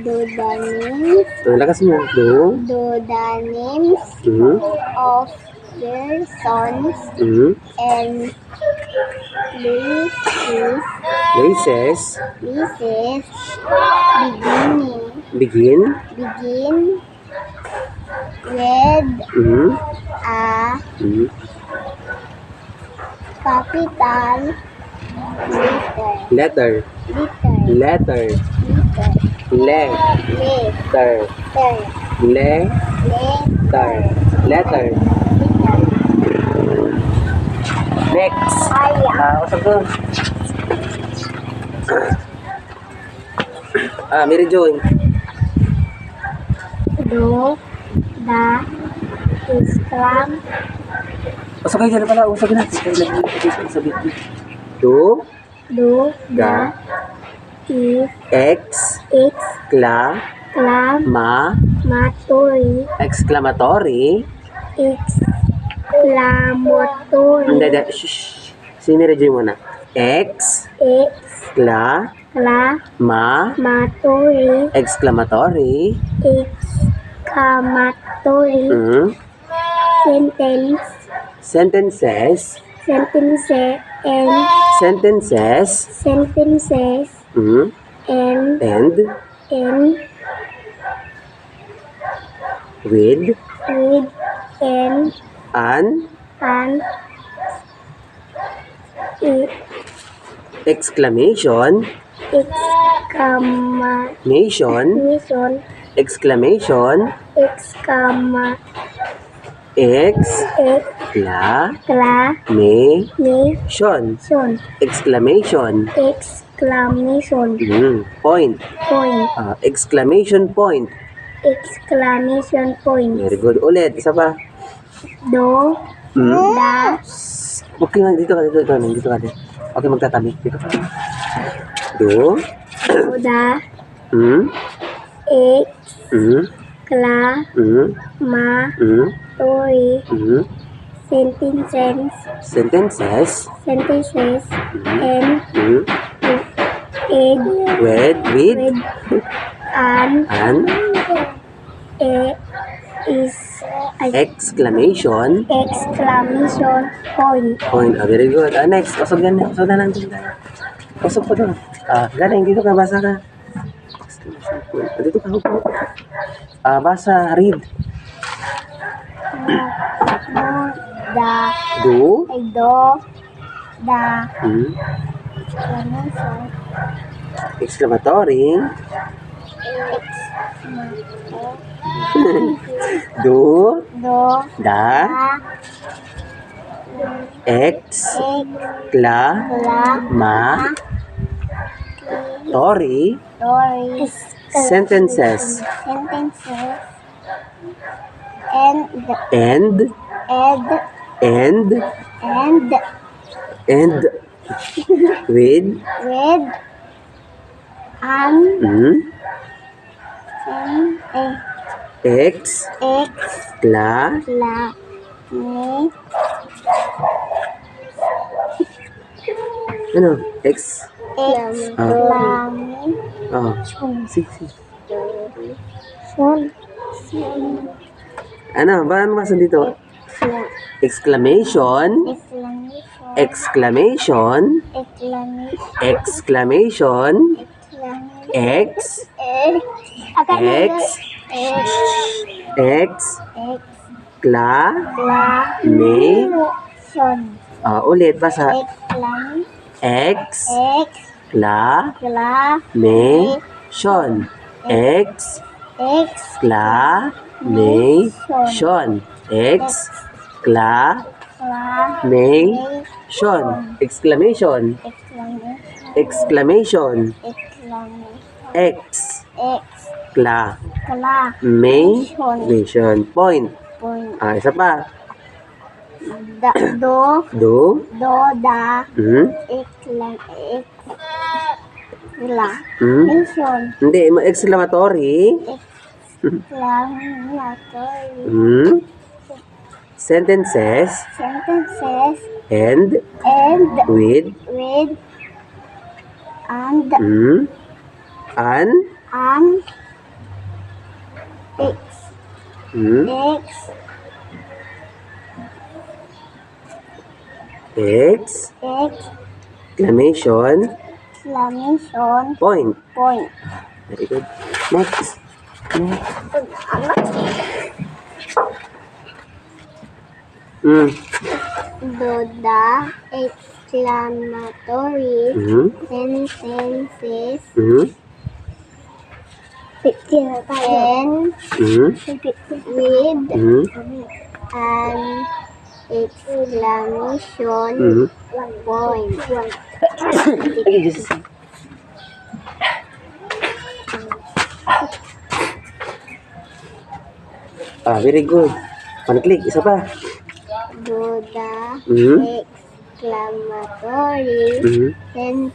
Do the names. Lakas mo. Do The names of persons and places begin with a capital letter. Letter. Next. Usap ko. Mary Joy. Do the Islam. Usap kayo dyan pala. Usap na. Do The exclamatory. Hindi. Shh. Sinirejay mo na. Exclamatory. Sentences and with an exclamation exclamation point. Exclamation point. Very good. Ulit, isa pa. Do the Okay nga, dito ka. Okay, magtatabi. Dito ka. Do the sentences and with an exclamation point. Very good. Next, usap yan. Usap na lang dito. Usap ko doon. Galing, dito ka. Basa ka. Exclamation point. Dito ka. Basa. Read. Do the exclamatory. Do the exclamatory sentences and with an Ano masuk dito? Exclamation. X ulit basa. Exclamation. Exclamation. Point. Isa pa. Do the Hindi, exclamatory. Sentences and with an X. Hmm? X. X. X. Exclamation. Exclamation. Point. Point. Very good. Next. Hmm. The exclamatory Hmm. sentences Hmm. end Hmm. with Hmm. an exclamation Hmm. point. Okay, just very good. One click, isa pa. Do the Mhm. exclamatory Mhm. sentence